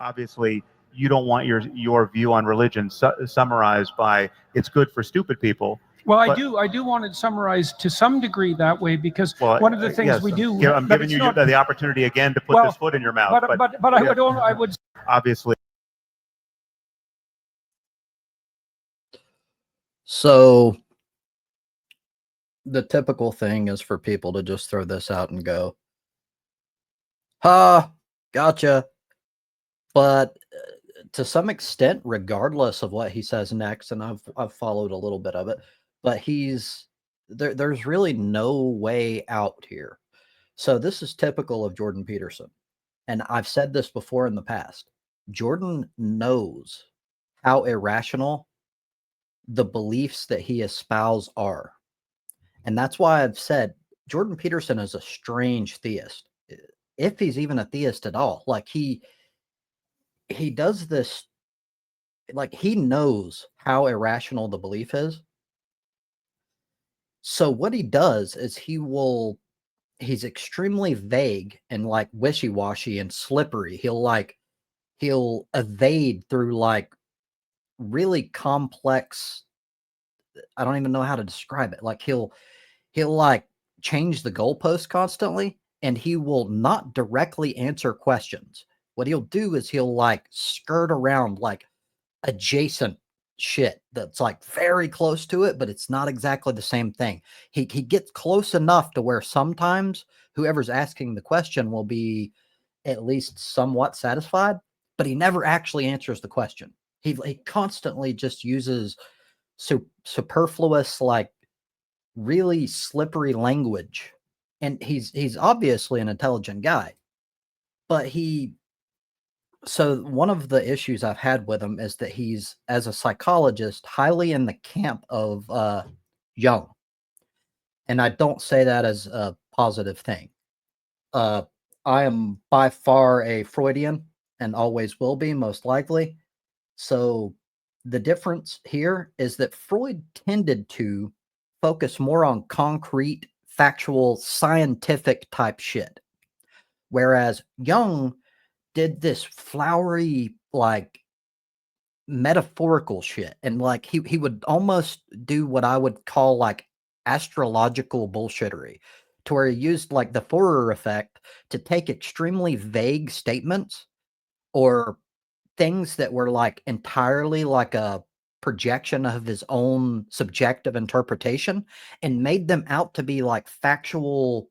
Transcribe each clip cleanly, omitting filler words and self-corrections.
obviously you don't want your view on religion summarized by it's good for stupid people. Well, I do want it summarized to some degree that way, because one of the things yes, we do. I'm giving you the opportunity again to put this foot in your mouth. But I would obviously. So the typical thing is for people to just throw this out and go, "Ha, gotcha." But to some extent, regardless of what he says next, and I've followed a little bit of it, but there's really no way out here. So this is typical of Jordan Peterson. And I've said this before in the past. Jordan knows how irrational the beliefs that he espouse are. And that's why I've said Jordan Peterson is a strange theist. If he's even a theist at all. Like he does this, like he knows how irrational the belief is. So what he does is he's extremely vague and like wishy-washy and slippery. He'll evade through like really complex, I don't even know how to describe it. Like he'll like change the goalpost constantly, and he will not directly answer questions. What he'll do is he'll like skirt around like adjacent shit that's like very close to it, but it's not exactly the same thing. He gets close enough to where sometimes whoever's asking the question will be at least somewhat satisfied, but he never actually answers the question. He constantly just uses superfluous, like really slippery language. And he's obviously an intelligent guy, but so one of the issues I've had with him is that he's, as a psychologist, highly in the camp of Jung. And I don't say that as a positive thing. I am by far a Freudian and always will be, most likely. So the difference here is that Freud tended to focus more on concrete, factual, scientific type shit. Whereas Jung did this flowery, like metaphorical shit. And like he would almost do what I would call like astrological bullshittery, to where he used like the Fourier effect to take extremely vague statements or things that were like entirely like a projection of his own subjective interpretation, and made them out to be like factual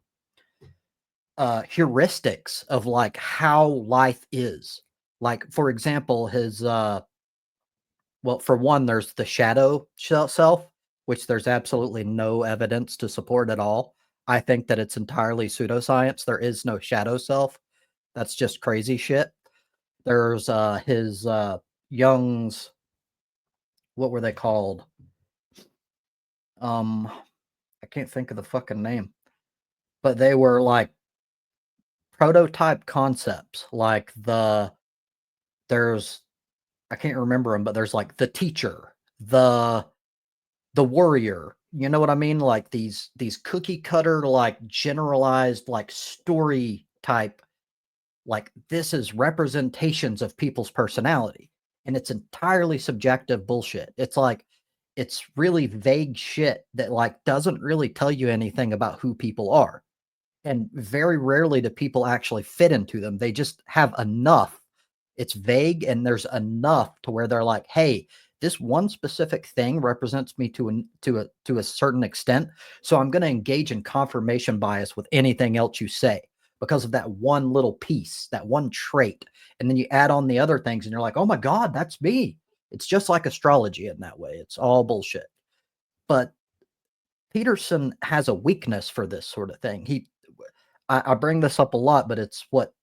heuristics of like how life is. Like, for example, his well, for one, there's the shadow self, which there's absolutely no evidence to support at all. I think that it's entirely pseudoscience. There is no shadow self. That's just crazy shit. There's his Jung's, what were they called? I can't think of the fucking name. But they were like prototype concepts. Like there's, I can't remember them, but there's like the teacher, the warrior. You know what I mean? Like these cookie cutter, like generalized, like story type, like this is representations of people's personality, and it's entirely subjective bullshit. It's like, it's really vague shit that like doesn't really tell you anything about who people are. And very rarely do people actually fit into them. They just have enough. It's vague, and there's enough to where they're like, hey, this one specific thing represents me to a certain extent. So I'm going to engage in confirmation bias with anything else you say because of that one little piece, that one trait. And then you add on the other things and you're like, oh my God, that's me. It's just like astrology in that way. It's all bullshit. But Peterson has a weakness for this sort of thing. I bring this up a lot, but it's what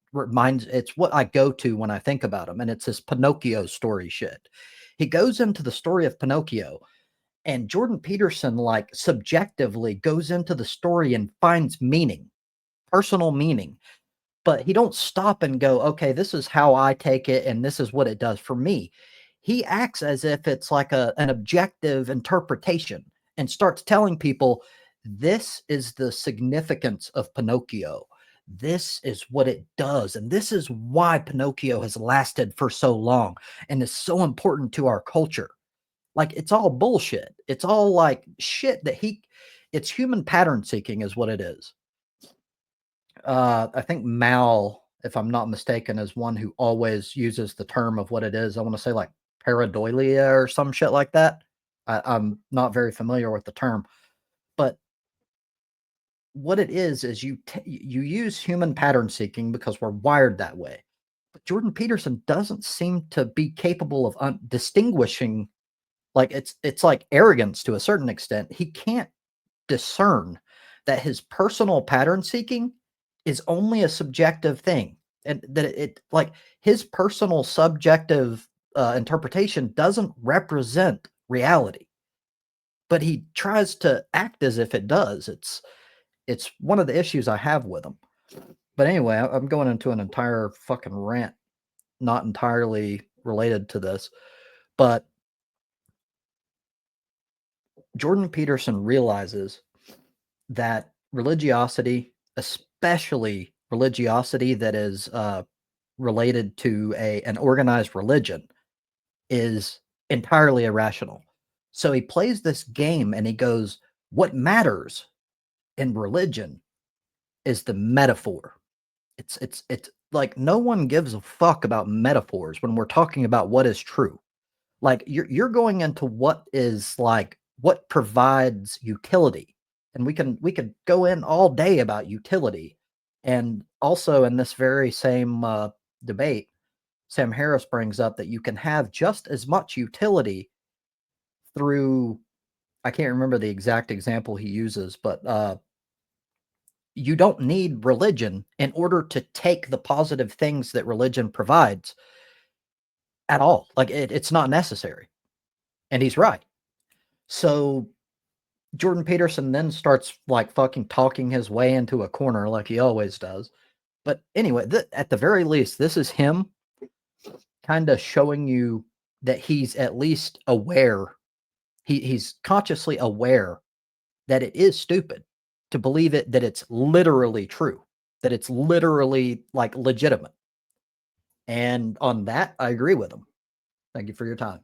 I go to when I think about him. And it's this Pinocchio story shit. He goes into the story of Pinocchio, and Jordan Peterson, like, subjectively goes into the story and finds meaning, personal meaning. But he don't stop and go, okay, this is how I take it, and this is what it does for me. He acts as if it's like an objective interpretation, and starts telling people, this is the significance of Pinocchio. This is what it does. And this is why Pinocchio has lasted for so long and is so important to our culture. Like, it's all bullshit. It's all like shit that it's human pattern seeking is what it is. I think Mal, if I'm not mistaken, is one who always uses the term of what it is. I want to say like pareidolia or some shit like that. I'm not very familiar with the term, but what it is you use human pattern seeking because we're wired that way. But Jordan Peterson doesn't seem to be capable of distinguishing. Like, it's like arrogance to a certain extent. He can't discern that his personal pattern seeking is only a subjective thing, and that it like his personal subjective interpretation doesn't represent reality, but he tries to act as if it does. It's one of the issues I have with him. But anyway, I'm going into an entire fucking rant, not entirely related to this, but Jordan Peterson realizes that religiosity, especially religiosity that is related to an organized religion, is entirely irrational. So he plays this game and he goes, what matters in religion is the metaphor. It's like no one gives a fuck about metaphors when we're talking about what is true. Like you're going into what is like what provides utility. And we could go in all day about utility. And also in this very same debate, Sam Harris brings up that you can have just as much utility through, I can't remember the exact example he uses, but you don't need religion in order to take the positive things that religion provides at all. Like it's not necessary. And he's right. So Jordan Peterson then starts like fucking talking his way into a corner like he always does. But anyway, at the very least, this is him kind of showing you that he's at least aware. He's consciously aware that it is stupid to believe that it's literally true, that it's literally like legitimate. And on that, I agree with him. Thank you for your time.